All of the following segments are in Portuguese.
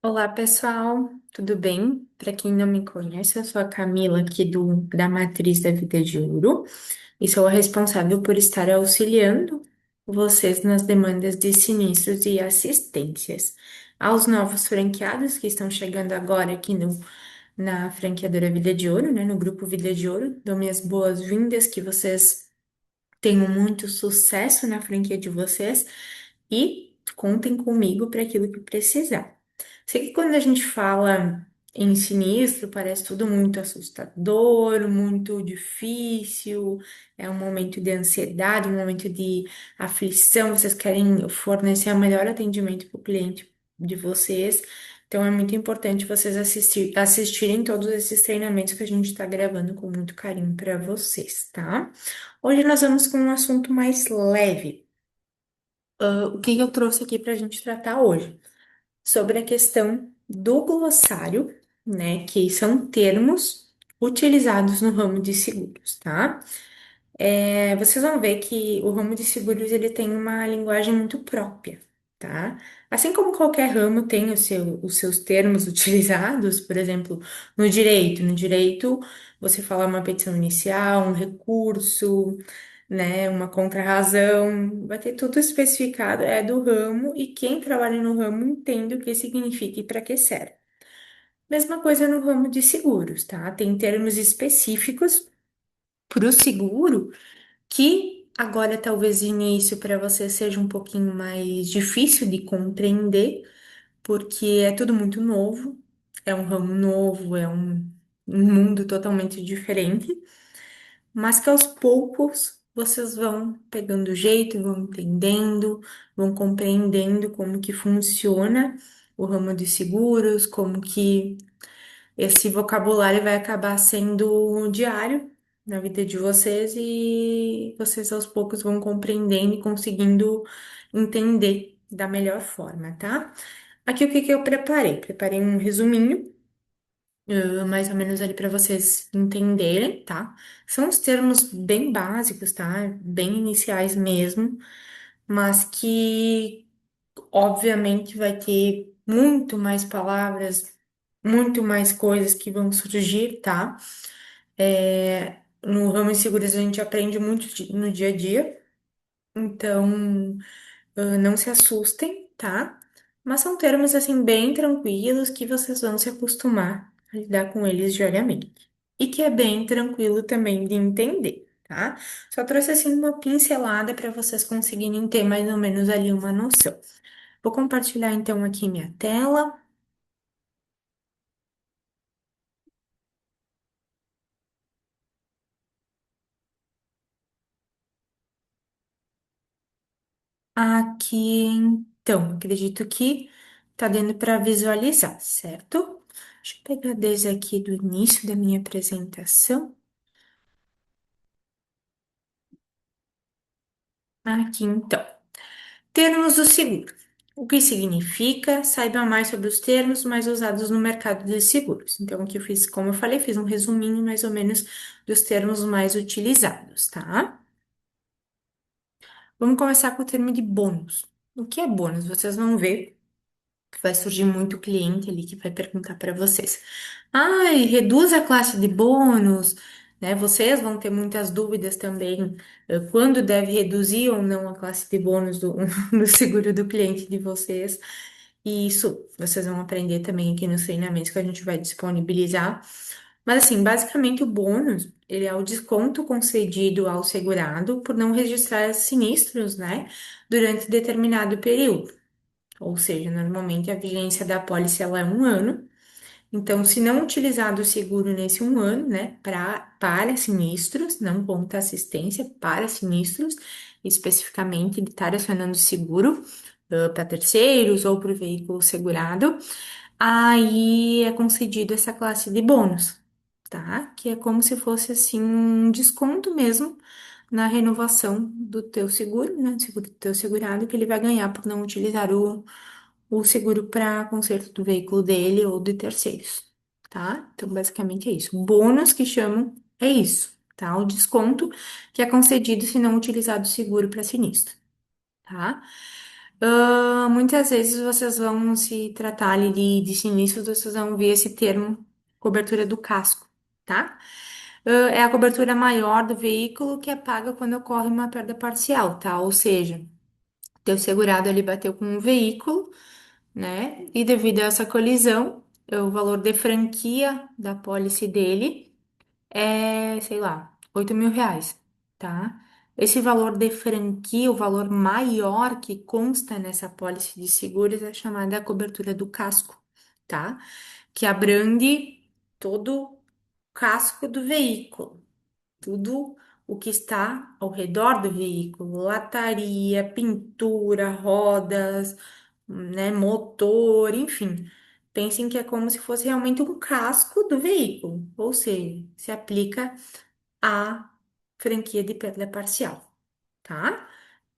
Olá, pessoal, tudo bem? Para quem não me conhece, eu sou a Camila aqui da Matriz da Vida de Ouro e sou a responsável por estar auxiliando vocês nas demandas de sinistros e assistências. Aos novos franqueados que estão chegando agora aqui na franqueadora Vida de Ouro, né, no grupo Vida de Ouro, dou minhas boas-vindas, que vocês tenham muito sucesso na franquia de vocês e contem comigo para aquilo que precisar. Sei que quando a gente fala em sinistro, parece tudo muito assustador, muito difícil, é um momento de ansiedade, um momento de aflição, vocês querem fornecer o melhor atendimento para o cliente de vocês. Então é muito importante vocês assistirem todos esses treinamentos que a gente está gravando com muito carinho para vocês, tá? Hoje nós vamos com um assunto mais leve. O que eu trouxe aqui para a gente tratar hoje? Sobre a questão do glossário, né? Que são termos utilizados no ramo de seguros, tá? Vocês vão ver que o ramo de seguros ele tem uma linguagem muito própria, tá? Assim como qualquer ramo tem os seus termos utilizados, por exemplo, no direito você fala uma petição inicial, um recurso, né, uma contrarrazão, vai ter tudo especificado, é do ramo e quem trabalha no ramo entende o que significa e para que serve. Mesma coisa no ramo de seguros, tá? Tem termos específicos para o seguro que agora talvez de início para você seja um pouquinho mais difícil de compreender, porque é tudo muito novo, é um ramo novo, um mundo totalmente diferente, mas que aos poucos vocês vão pegando o jeito, vão entendendo, vão compreendendo como que funciona o ramo de seguros, como que esse vocabulário vai acabar sendo diário na vida de vocês e vocês aos poucos vão compreendendo e conseguindo entender da melhor forma, tá? Aqui o que que eu preparei? Preparei um resuminho, mais ou menos ali para vocês entenderem, tá? São os termos bem básicos, tá? Bem iniciais mesmo, mas que obviamente vai ter muito mais palavras, muito mais coisas que vão surgir, tá? No ramo de seguros a gente aprende muito no dia a dia, então não se assustem, tá? Mas são termos assim bem tranquilos que vocês vão se acostumar a lidar com eles diariamente. E que é bem tranquilo também de entender, tá? Só trouxe assim uma pincelada para vocês conseguirem ter mais ou menos ali uma noção. Vou compartilhar então aqui minha tela. Aqui, então, acredito que tá dando para visualizar, certo? Deixa eu pegar desde aqui do início da minha apresentação. Aqui, então. Termos do seguro. O que significa? Saiba mais sobre os termos mais usados no mercado de seguros. Então, aqui eu fiz, como eu falei, fiz um resuminho mais ou menos dos termos mais utilizados, tá? Vamos começar com o termo de bônus. O que é bônus? Vocês vão ver. Vai surgir muito cliente ali que vai perguntar para vocês. Ai, reduz a classe de bônus, né? Vocês vão ter muitas dúvidas também, quando deve reduzir ou não a classe de bônus do seguro do cliente de vocês. E isso vocês vão aprender também aqui nos treinamentos que a gente vai disponibilizar. Mas assim, basicamente o bônus, ele é o desconto concedido ao segurado por não registrar sinistros, né? Durante determinado período. Ou seja, normalmente a vigência da pólice ela é um ano. Então, se não utilizado o seguro nesse um ano, né, para sinistros, não conta assistência para sinistros, especificamente de estar acionando o seguro para terceiros ou para o veículo segurado, aí é concedido essa classe de bônus, tá? Que é como se fosse assim um desconto mesmo na renovação do teu seguro, né? Do seguro do teu segurado, que ele vai ganhar por não utilizar o seguro para conserto do veículo dele ou de terceiros, tá? Então, basicamente é isso. O bônus que chamam é isso, tá? O desconto que é concedido se não utilizado o seguro para sinistro, tá? Muitas vezes vocês vão se tratar ali de sinistros, vocês vão ver esse termo cobertura do casco, tá? É a cobertura maior do veículo que é paga quando ocorre uma perda parcial, tá? Ou seja, teu segurado ali bateu com um veículo, né? E devido a essa colisão, o valor de franquia da pólice dele é, sei lá, R$ 8.000, tá? Esse valor de franquia, o valor maior que consta nessa pólice de seguros é chamada cobertura do casco, tá? Que abrange todo o casco do veículo, tudo o que está ao redor do veículo, lataria, pintura, rodas, né, motor, enfim. Pensem que é como se fosse realmente um casco do veículo, ou seja, se aplica à franquia de perda parcial, tá?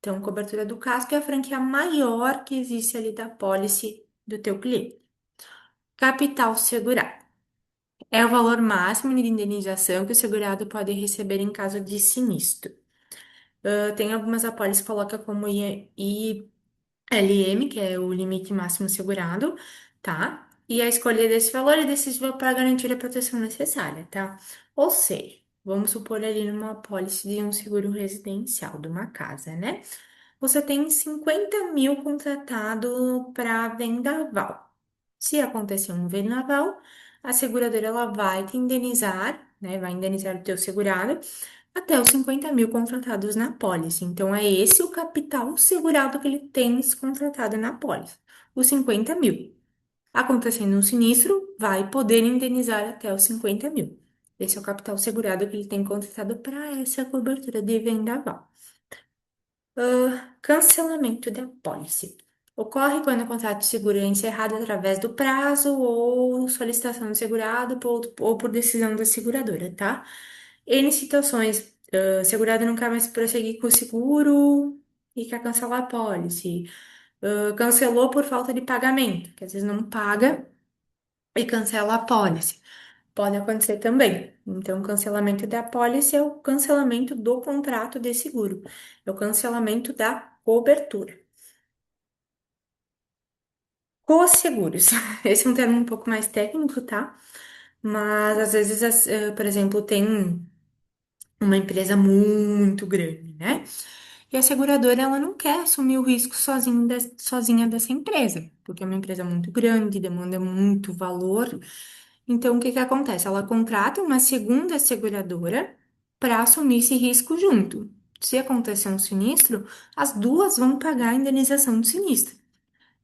Então, cobertura do casco é a franquia maior que existe ali da pólice do teu cliente. Capital segurado. É o valor máximo de indenização que o segurado pode receber em caso de sinistro. Tem algumas apólices que colocam como ILM, que é o limite máximo segurado, tá? E a escolha desse valor é decisiva para garantir a proteção necessária, tá? Ou seja, vamos supor ali numa apólice de um seguro residencial de uma casa, né? Você tem 50.000 contratado para vendaval. Se acontecer um vendaval, a seguradora ela vai te indenizar, né? Vai indenizar o teu segurado até os 50.000 contratados na pólice. Então, é esse o capital segurado que ele tem contratado na pólice. Os 50.000. Acontecendo um sinistro, vai poder indenizar até os 50.000. Esse é o capital segurado que ele tem contratado para essa cobertura de vendaval. Cancelamento da apólice. Ocorre quando o contrato de seguro é encerrado através do prazo ou solicitação do segurado ou por decisão da seguradora, tá? N situações, segurado não quer mais prosseguir com o seguro e quer cancelar a apólice. Cancelou por falta de pagamento, que às vezes não paga e cancela a apólice. Pode acontecer também. Então, o cancelamento da apólice é o cancelamento do contrato de seguro, é o cancelamento da cobertura. Cosseguros. Esse é um termo um pouco mais técnico, tá? Mas às vezes, por exemplo, tem uma empresa muito grande, né? E a seguradora, ela não quer assumir o risco sozinha dessa empresa, porque é uma empresa muito grande, demanda muito valor. Então, o que que acontece? Ela contrata uma segunda seguradora para assumir esse risco junto. Se acontecer um sinistro, as duas vão pagar a indenização do sinistro,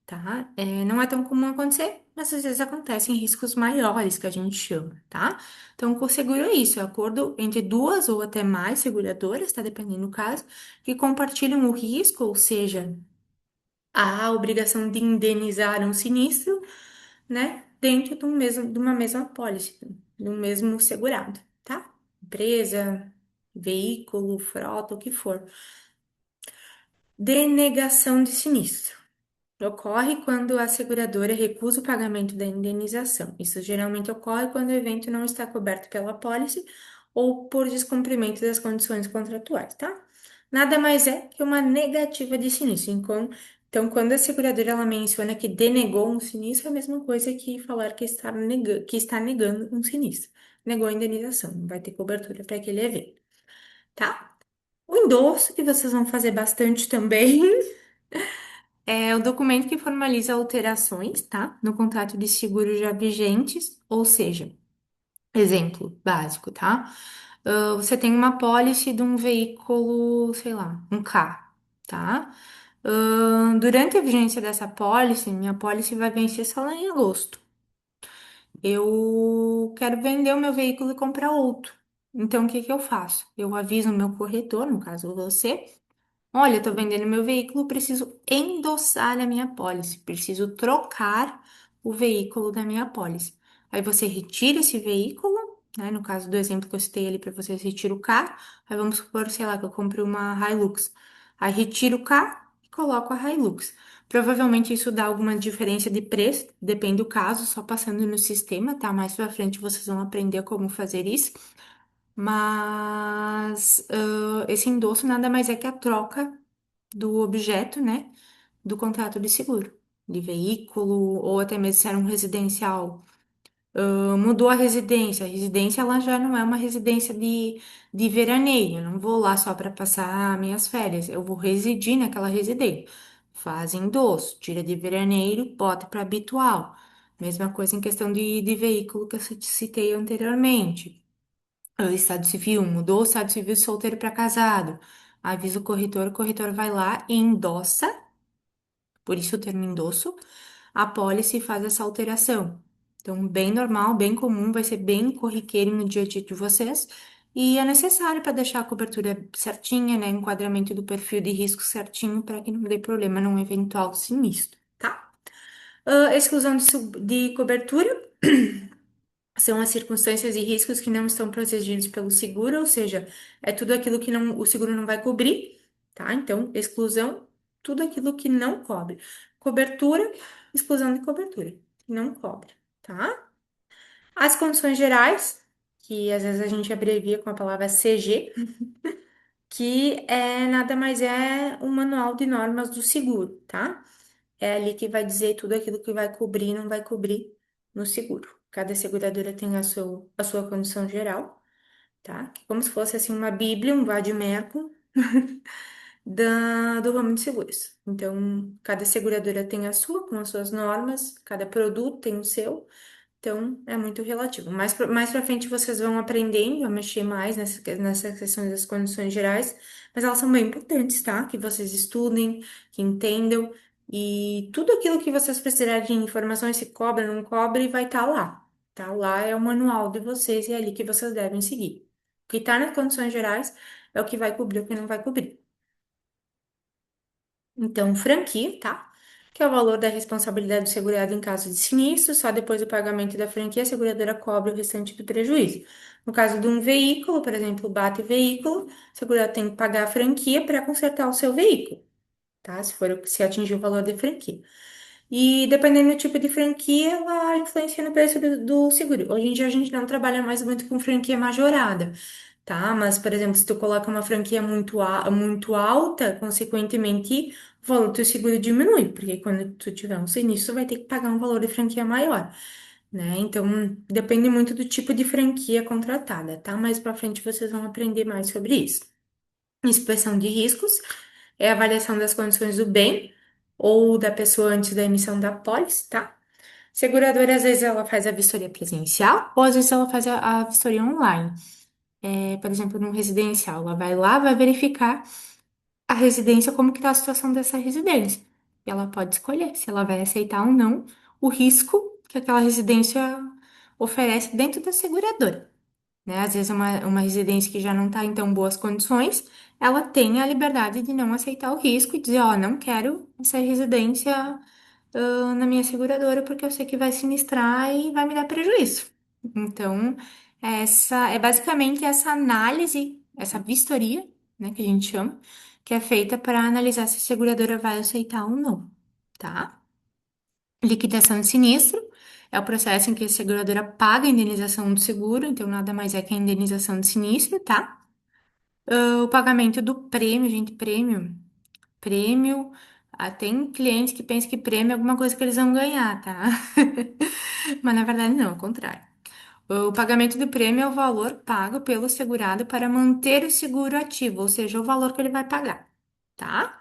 tá? Não é tão comum acontecer, mas às vezes acontecem riscos maiores que a gente chama, tá? Então, o seguro é isso, é acordo entre duas ou até mais seguradoras, tá? Dependendo do caso, que compartilham o risco, ou seja, a obrigação de indenizar um sinistro, né? Dentro de uma mesma apólice, do mesmo segurado, tá? Empresa, veículo, frota, o que for. Denegação de sinistro. Ocorre quando a seguradora recusa o pagamento da indenização. Isso geralmente ocorre quando o evento não está coberto pela apólice ou por descumprimento das condições contratuais, tá? Nada mais é que uma negativa de sinistro. Então, quando a seguradora ela menciona que denegou um sinistro, é a mesma coisa que falar que está negando um sinistro. Negou a indenização, não vai ter cobertura para aquele evento, tá? O endosso, que vocês vão fazer bastante também. É o documento que formaliza alterações, tá? No contrato de seguro já vigentes, ou seja, exemplo básico, tá? Você tem uma pólice de um veículo, sei lá, um carro, tá? Durante a vigência dessa pólice, minha pólice vai vencer só lá em agosto. Eu quero vender o meu veículo e comprar outro. Então, o que que eu faço? Eu aviso o meu corretor, no caso você. Olha, eu tô vendendo meu veículo, preciso endossar a minha pólice, preciso trocar o veículo da minha pólice. Aí você retira esse veículo, né? No caso do exemplo que eu citei ali para vocês, retira o carro. Aí vamos supor, sei lá, que eu compre uma Hilux. Aí retiro o carro e coloco a Hilux. Provavelmente isso dá alguma diferença de preço, depende do caso, só passando no sistema, tá? Mais pra frente vocês vão aprender como fazer isso. Mas esse endosso nada mais é que a troca do objeto, né? do contrato de seguro, de veículo, ou até mesmo se era um residencial. Mudou a residência ela já não é uma residência de veraneio. Eu não vou lá só para passar minhas férias, eu vou residir naquela residência. Faz endosso, tira de veraneio, bota para habitual. Mesma coisa em questão de veículo que eu citei anteriormente. Estado civil, mudou o estado civil de solteiro para casado. Avisa o corretor vai lá e endossa, por isso o termo endosso, a pólice e faz essa alteração. Então, bem normal, bem comum, vai ser bem corriqueiro no dia a dia de vocês. E é necessário para deixar a cobertura certinha, né? Enquadramento do perfil de risco certinho para que não dê problema num eventual sinistro, tá? Exclusão de cobertura. São as circunstâncias e riscos que não estão protegidos pelo seguro, ou seja, é tudo aquilo que não, o seguro não vai cobrir, tá? Então, exclusão, tudo aquilo que não cobre. Cobertura, exclusão de cobertura, que não cobre, tá? As condições gerais, que às vezes a gente abrevia com a palavra CG, que é nada mais é um manual de normas do seguro, tá? É ali que vai dizer tudo aquilo que vai cobrir e não vai cobrir no seguro. Cada seguradora tem a sua condição geral, tá? Que é como se fosse assim uma bíblia, um vade-mecum do ramo de seguros. Então, cada seguradora tem a sua, com as suas normas, cada produto tem o seu. Então, é muito relativo. Mais pra frente vocês vão aprendendo a mexer mais nessas questões das condições gerais, mas elas são bem importantes, tá? Que vocês estudem, que entendam, e tudo aquilo que vocês precisarem de informações, se cobra, não cobre, vai estar lá. Tá? Lá é o manual de vocês e é ali que vocês devem seguir. O que está nas condições gerais é o que vai cobrir, o que não vai cobrir. Então, franquia, tá? Que é o valor da responsabilidade do segurado em caso de sinistro, só depois do pagamento da franquia, a seguradora cobre o restante do prejuízo. No caso de um veículo, por exemplo, bate veículo, o segurado tem que pagar a franquia para consertar o seu veículo, tá? Se atingir o valor da franquia. E dependendo do tipo de franquia, ela influencia no preço do seguro. Hoje em dia a gente não trabalha mais muito com franquia majorada, tá? Mas, por exemplo, se tu coloca uma franquia muito alta, consequentemente, o valor do teu seguro diminui, porque quando tu tiver um sinistro, tu vai ter que pagar um valor de franquia maior, né? Então, depende muito do tipo de franquia contratada, tá? Mais pra frente vocês vão aprender mais sobre isso. Inspeção de riscos é a avaliação das condições do bem ou da pessoa antes da emissão da pólice, tá? Seguradora, às vezes, ela faz a vistoria presencial ou às vezes ela faz a vistoria online. Por exemplo, num residencial, ela vai lá, vai verificar a residência, como que está a situação dessa residência. E ela pode escolher se ela vai aceitar ou não o risco que aquela residência oferece dentro da seguradora, né? Às vezes uma residência que já não está em tão boas condições, ela tem a liberdade de não aceitar o risco e dizer, ó, não quero essa residência, na minha seguradora porque eu sei que vai sinistrar e vai me dar prejuízo. Então, essa é basicamente essa análise, essa vistoria, né, que a gente chama, que é feita para analisar se a seguradora vai aceitar ou não, tá? Liquidação de sinistro é o processo em que a seguradora paga a indenização do seguro, então nada mais é que a indenização de sinistro, tá? O pagamento do prêmio, gente, prêmio. Prêmio, tem clientes que pensam que prêmio é alguma coisa que eles vão ganhar, tá? Mas na verdade não, é o contrário. O pagamento do prêmio é o valor pago pelo segurado para manter o seguro ativo, ou seja, o valor que ele vai pagar, tá?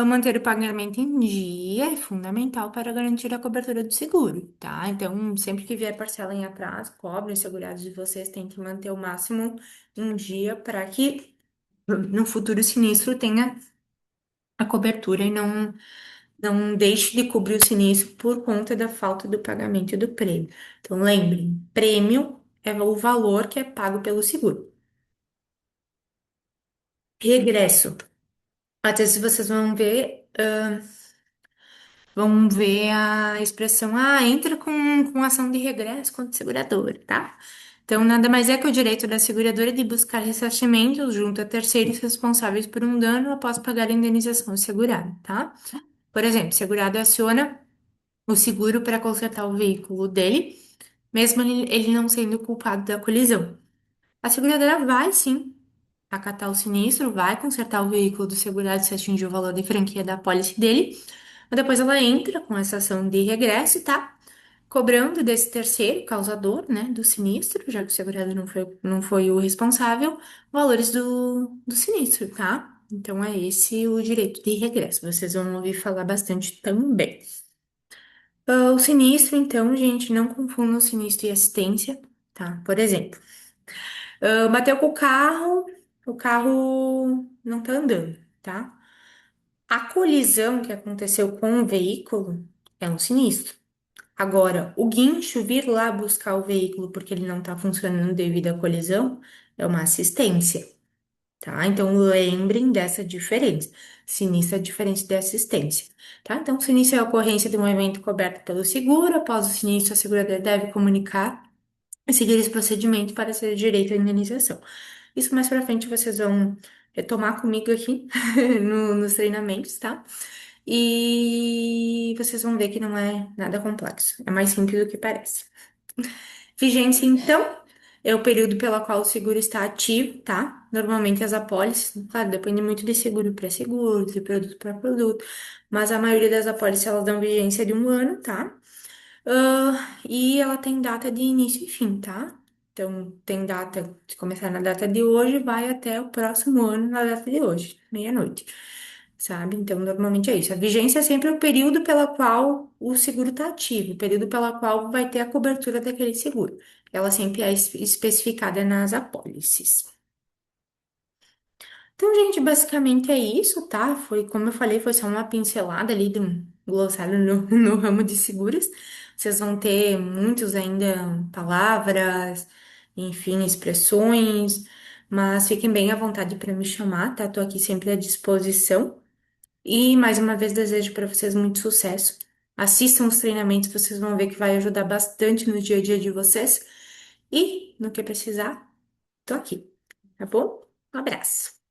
Manter o pagamento em dia é fundamental para garantir a cobertura do seguro, tá? Então, sempre que vier parcela em atraso, cobre os segurados de vocês têm que manter o máximo em dia para que no futuro sinistro tenha a cobertura e não deixe de cobrir o sinistro por conta da falta do pagamento do prêmio. Então, lembrem, prêmio é o valor que é pago pelo seguro. Regresso. Até se vocês vão ver a expressão, entra com ação de regresso contra a seguradora, tá? Então, nada mais é que o direito da seguradora de buscar ressarcimento junto a terceiros responsáveis por um dano após pagar a indenização do segurado, tá? Por exemplo, o segurado aciona o seguro para consertar o veículo dele, mesmo ele não sendo culpado da colisão. A seguradora vai, sim, acatar o sinistro, vai consertar o veículo do segurado se atingir o valor de franquia da pólice dele. Mas depois ela entra com essa ação de regresso, tá? Cobrando desse terceiro causador, né, do sinistro, já que o segurado não foi o responsável, valores do sinistro, tá? Então é esse o direito de regresso. Vocês vão ouvir falar bastante também. O sinistro, então, gente, não confundam sinistro e assistência, tá? Por exemplo, bateu com o carro não tá andando, tá? A colisão que aconteceu com o veículo é um sinistro. Agora, o guincho vir lá buscar o veículo porque ele não está funcionando devido à colisão é uma assistência, tá? Então, lembrem dessa diferença. Sinistro é diferente de assistência, tá? Então, sinistro é a ocorrência de um evento coberto pelo seguro. Após o sinistro, a seguradora deve comunicar e seguir esse procedimento para ser direito à indenização. Isso mais pra frente vocês vão retomar comigo aqui nos treinamentos, tá? E vocês vão ver que não é nada complexo. É mais simples do que parece. Vigência, então, é o período pela qual o seguro está ativo, tá? Normalmente as apólices, claro, depende muito de seguro para seguro, de produto para produto, mas a maioria das apólices elas dão vigência de 1 ano, tá? E ela tem data de início e fim, tá? Então, tem data de começar na data de hoje, vai até o próximo ano na data de hoje, meia-noite, sabe? Então, normalmente é isso. A vigência é sempre o período pela qual o seguro está ativo, o período pela qual vai ter a cobertura daquele seguro. Ela sempre é especificada nas apólices. Então, gente, basicamente é isso, tá? Foi, como eu falei, foi só uma pincelada ali de um glossário no, no ramo de seguros. Vocês vão ter muitos ainda palavras, enfim, expressões, mas fiquem bem à vontade para me chamar, tá? Tô aqui sempre à disposição. E mais uma vez desejo para vocês muito sucesso. Assistam os treinamentos, vocês vão ver que vai ajudar bastante no dia a dia de vocês. E no que precisar, tô aqui, tá bom? Um abraço.